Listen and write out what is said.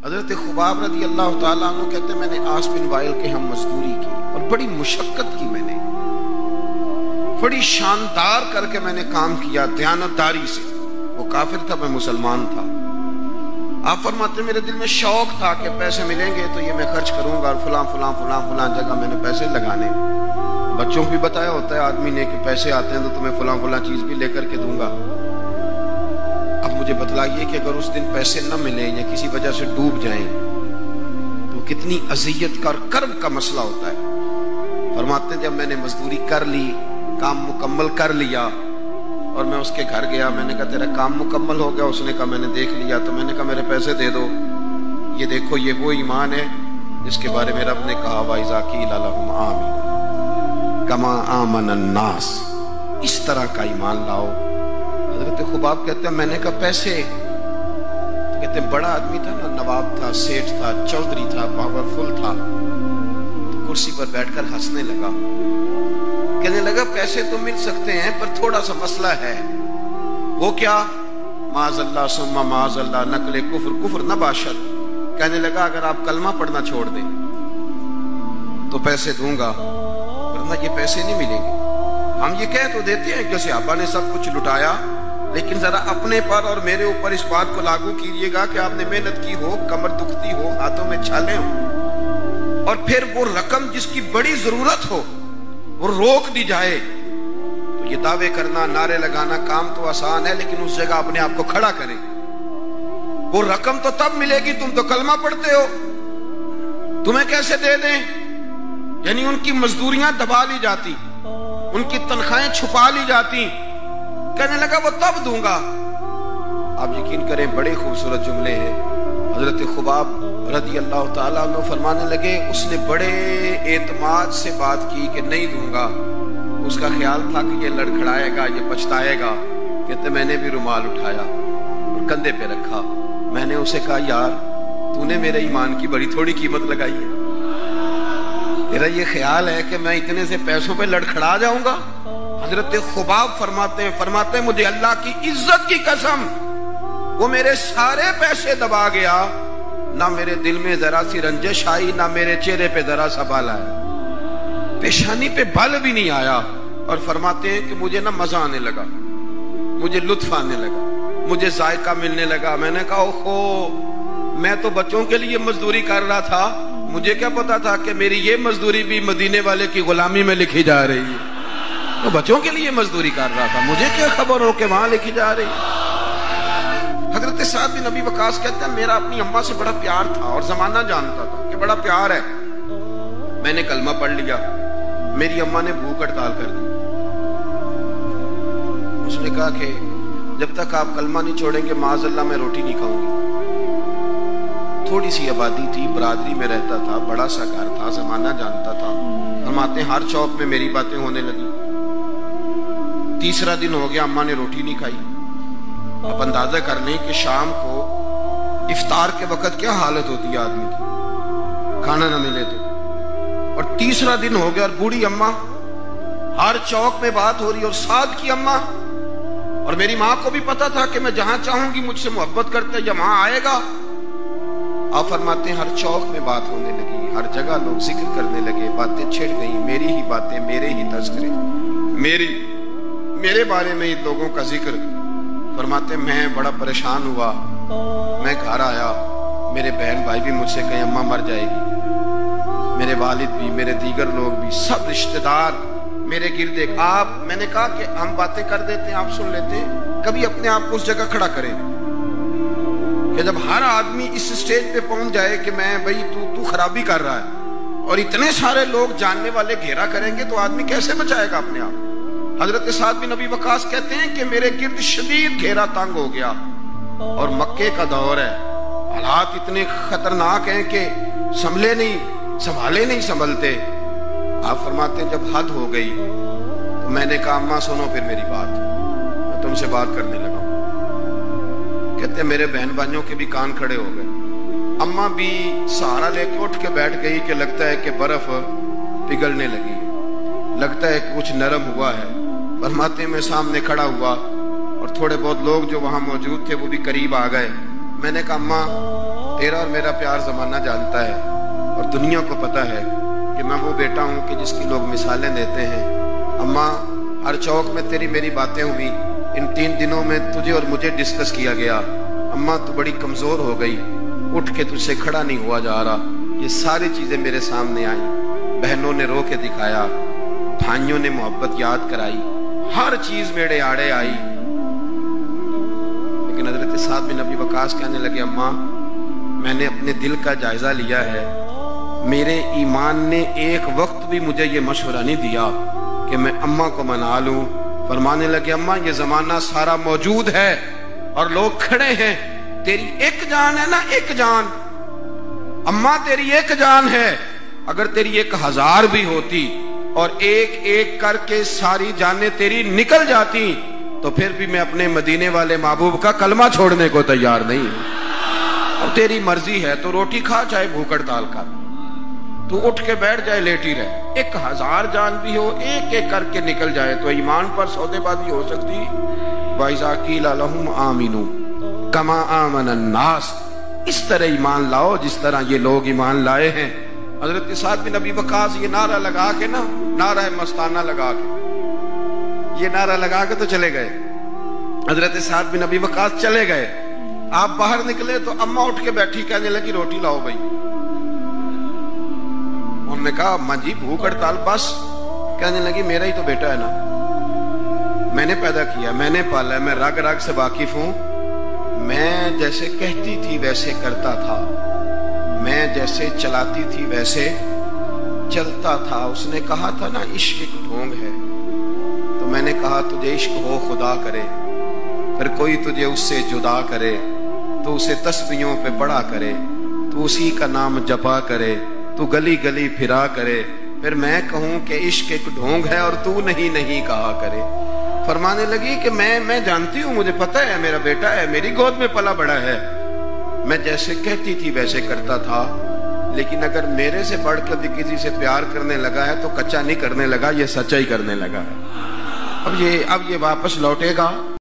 حضرت خباب رضی اللہ تعالیٰ عنہ کہتے ہیں میں نے عاص بن وائل کے ہم مزدوری کی اور بڑی مشقت کی، میں نے بڑی شاندار کر کے میں نے کام کیا دیانتداری سے۔ وہ کافر تھا، میں مسلمان تھا۔ آپ فرماتے میرے دل میں شوق تھا کہ پیسے ملیں گے تو یہ میں خرچ کروں گا اور فلاں فلاں فلاں فلاں جگہ میں نے پیسے لگانے۔ بچوں کو بھی بتایا ہوتا ہے آدمی نے کہ پیسے آتے ہیں تو تمہیں فلاں فلاں چیز بھی لے کر کے دوں گا۔ اب مجھے بتلائیے کہ اگر اس دن پیسے نہ ملیں یا کسی وجہ سے ڈوب جائیں تو کتنی اذیت کا اور کرب کا مسئلہ ہوتا ہے۔ فرماتے ہیں جب میں نے مزدوری کر لی، کام مکمل کر لیا اور میں اس کے گھر گیا، میں نے کہا تیرا کام مکمل ہو گیا؟ اس نے کہا میں نے دیکھ لیا۔ تو میں نے کہا میرے پیسے دے دو۔ یہ دیکھو یہ وہ ایمان ہے جس کے بارے میں رب نے کہا وَإِذَا قِيلَ لَهُمْ آمِنُوا كَمَا آمَنَ النَّاسُ، اس طرح کا ایمان لاؤ۔ حضرت خباب کہتے ہیں میں نے کہا پیسے؟ تو کہتے ہیں بڑا آدمی تھا نا، نواب تھا، سیٹھ تھا، چودھری تھا، پاورفل تھا، تو کرسی پر بیٹھ کر ہنسنے لگا، کہنے لگا پیسے تو مل سکتے ہیں پر تھوڑا سا مسئلہ ہے۔ وہ کیا؟ معاذ اللہ ثم معاذ اللہ نقل کفر نہ باشد۔ کہنے لگا اگر آپ کلمہ پڑھنا چھوڑ دیں تو پیسے دوں گا، ورنہ یہ پیسے نہیں ملیں گے۔ ہم یہ کہہ تو دیتے ہیں کہ صحابہ نے سب کچھ لٹایا، لیکن ذرا اپنے پر اور میرے اوپر اس بات کو لاگو کیجیے گا کہ آپ نے محنت کی ہو، کمر دکھتی ہو، ہاتھوں میں چھالے ہوں، اور پھر وہ رقم جس کی بڑی ضرورت ہو وہ روک دی جائے تو یہ دعوے کرنا، نعرے لگانا کام تو آسان ہے، لیکن اس جگہ اپنے آپ کو کھڑا کریں۔ وہ رقم تو تب ملے گی، تم تو کلمہ پڑھتے ہو، تمہیں کیسے دے دیں؟ یعنی ان کی مزدوریاں دبا لی جاتی، ان کی تنخواہیں چھپا لی جاتی۔ کہنے لگا وہ تب دوں گا۔ آپ یقین کریں بڑے خوبصورت جملے ہیں۔ حضرت خباب رضی اللہ تعالیٰ عنہ فرمانے لگے اس نے بڑے اعتماد سے بات کی کہ نہیں دوں گا۔ اس کا خیال تھا کہ یہ لڑکھڑائے گا، یہ پچھتائے گا۔ کہتے میں نے بھی رومال اٹھایا اور کندھے پہ رکھا۔ میں نے اسے کہا یار تو نے میرے ایمان کی بڑی تھوڑی قیمت لگائی ہے، تیرا یہ خیال ہے کہ میں اتنے سے پیسوں پہ لڑکھڑا جاؤں گا؟ حضرت خباب فرماتے ہیں مجھے اللہ کی عزت کی قسم وہ میرے سارے پیسے دبا گیا، نہ میرے دل میں ذرا سی رنجش آئی، نہ میرے چہرے پہ ذرا سا بال آیا، پیشانی پہ بال بھی نہیں آیا۔ اور فرماتے ہیں کہ مجھے نہ مزہ آنے لگا، مجھے لطف آنے لگا، مجھے ذائقہ ملنے لگا۔ میں نے کہا اوہو، میں تو بچوں کے لیے مزدوری کر رہا تھا، مجھے کیا پتا تھا کہ میری یہ مزدوری بھی مدینے والے کی غلامی میں لکھی جا رہی ہے۔ تو بچوں کے لیے مزدوری کر رہا تھا، مجھے کیا خبر ہو کہ وہاں لکھی جا رہی ہے۔ حضرت سعد بن ابی وقاص کہتے ہیں میرا اپنی اماں سے بڑا پیار تھا اور زمانہ جانتا تھا کہ بڑا پیار ہے۔ میں نے کلمہ پڑھ لیا، میری اماں نے بھوک ہڑتال کر دی۔ اس نے کہا کہ جب تک آپ کلمہ نہیں چھوڑیں گے معاذ اللہ میں روٹی نہیں کھاؤں گی۔ تھوڑی سی آبادی تھی، برادری میں رہتا تھا، بڑا سا گھر تھا، زمانہ جانتا تھا۔ فرماتے ہیں ہر چوک میں میری باتیں ہونے لگی۔ تیسرا دن ہو گیا، اماں نے روٹی نہیں کھائی۔ آپ اندازہ کر لیں کہ شام کو افطار کے وقت کیا حالت ہوتی ہے آدمی کی، کھانا نہ ملے تو۔ اور تیسرا دن ہو گیا اور بوڑھی اماں، ہر چوک میں بات ہو رہی، اور سعد کی اماں، اور میری ماں کو بھی پتا تھا کہ میں جہاں چاہوں گی مجھ سے محبت کرتا ہے یا وہاں آئے گا۔ آپ فرماتے ہیں ہر چوک میں بات ہونے لگی، ہر جگہ لوگ ذکر کرنے لگے، باتیں چھڑ گئیں، میری ہی باتیں، میرے ہی تذکرے، میرے بارے میں ان لوگوں کا ذکر۔ فرماتے ہیں میں بڑا پریشان ہوا، میں گھر آیا، میرے بہن بھائی بھی مجھ سے کہیں اماں مر جائے گی، میرے والد بھی، میرے دیگر لوگ بھی، سب رشتہ دار میرے گرد ایک۔ میں نے کہا کہ ہم باتیں کر دیتے ہیں، آپ سن لیتے ہیں، کبھی اپنے آپ کو اس جگہ کھڑا کریں کہ جب ہر آدمی اس سٹیج پہ پہنچ جائے کہ میں بھئی تو خرابی کر رہا ہے اور اتنے سارے لوگ جاننے والے گھیرا کریں گے تو آدمی کیسے بچائے گا اپنے آپ۔ حضرت سعد بن ابی وقاص کہتے ہیں کہ میرے گرد شدید گھیرا تنگ ہو گیا، اور مکے کا دور ہے، حالات اتنے خطرناک ہیں کہ سنبھالے نہیں سنبھلتے۔ آپ فرماتے ہیں جب حد ہو گئی تو میں نے کہا اماں سنو پھر میری بات، میں تم سے بات کرنے لگا ہوں۔ کہتے ہیں میرے بہن بھائیوں کے بھی کان کھڑے ہو گئے، اماں بھی سہارا لے کے اٹھ کے بیٹھ گئی کہ لگتا ہے کہ برف پگھلنے لگی، لگتا ہے کہ کچھ نرم ہوا ہے۔ فرماتے ہیں میں سامنے کھڑا ہوا اور تھوڑے بہت لوگ جو وہاں موجود تھے وہ بھی قریب آ گئے۔ میں نے کہا اماں تیرا اور میرا پیار زمانہ جانتا ہے اور دنیا کو پتا ہے کہ میں وہ بیٹا ہوں کہ جس کی لوگ مثالیں دیتے ہیں. اماں، ہر چوک میں تیری میری باتیں ہوئی. ان 3 دنوں میں تجھے اور مجھے ڈسکس کیا گیا. اماں تو بڑی کمزور ہو گئی، اٹھ کے تجھ سے کھڑا نہیں ہوا جا رہا. یہ ساری چیزیں میرے سامنے آئیں. بہنوں نے رو کے دکھایا، بھائیوں نے محبت یاد کرائی، ہر چیز میرے آڑے آئی. لیکن حضرت سعد بن ابی وقاص کہنے لگے، اماں میں نے اپنے دل کا جائزہ لیا ہے، میرے ایمان نے ایک وقت بھی مجھے یہ مشورہ نہیں دیا کہ میں اماں کو منا لوں. فرمانے لگے، اماں یہ زمانہ سارا موجود ہے اور لوگ کھڑے ہیں، تیری ایک جان ہے نا، ایک جان. اماں تیری ایک جان ہے، اگر تیری 1000 بھی ہوتی اور ایک ایک کر کے ساری جانیں تیری نکل جاتی تو پھر بھی میں اپنے مدینے والے محبوب کا کلمہ چھوڑنے کو تیار نہیں ہوں. اب تیری مرضی ہے تو روٹی کھا، چاہے بھوک ہڑتال کر، تو اٹھ کے بیٹھ جائے، لیٹی رہے. 1000 جان بھی ہو، ایک ایک کر کے نکل جائے تو ایمان پر سودے بازی ہو سکتی. وَإِذَا قِيلَ لَهُمْ آمِنُوا كَمَا آمَنَ النَّاسُ، اس طرح ایمان لاؤ جس طرح یہ لوگ ایمان لائے ہیں. حضرت سعد بن ابی وقاص یہ نعرہ لگا کے نا، نعرہ مستانہ لگا کے، یہ نعرہ لگا کے تو چلے گئے. حضرت سعد بن ابی وقاص چلے گئے. آپ باہر نکلے تو اماں اٹھ کے بیٹھی، کہنے لگی روٹی لاؤ بھائی. انہوں نے کہا، اماں جی بھوک ہڑتال بس. کہنے لگی، میرا ہی تو بیٹا ہے نا، میں نے پیدا کیا، میں نے پالا ہے، میں رگ رگ سے واقف ہوں. میں جیسے کہتی تھی ویسے کرتا تھا، میں جیسے چلاتی تھی ویسے چلتا تھا. اس نے کہا تھا نا عشق ایک ڈھونگ ہے، تو میں نے کہا تجھے عشق ہو خدا کرے، پھر کوئی تجھے اس سے جدا کرے تو اسے تسبیحوں پہ پڑھا کرے، تو اسی کا نام جپا کرے، تو گلی گلی پھرا کرے، پھر میں کہوں کہ عشق ایک ڈھونگ ہے اور تو نہیں کہا کرے. فرمانے لگی کہ میں جانتی ہوں، مجھے پتہ ہے میرا بیٹا ہے، میری گود میں پلا بڑا ہے، میں جیسے کہتی تھی ویسے کرتا تھا، لیکن اگر میرے سے بڑھ کر بھی کسی سے پیار کرنے لگا ہے تو کچا نہیں کرنے لگا، یہ سچا ہی کرنے لگا ہے. اب یہ واپس لوٹے گا.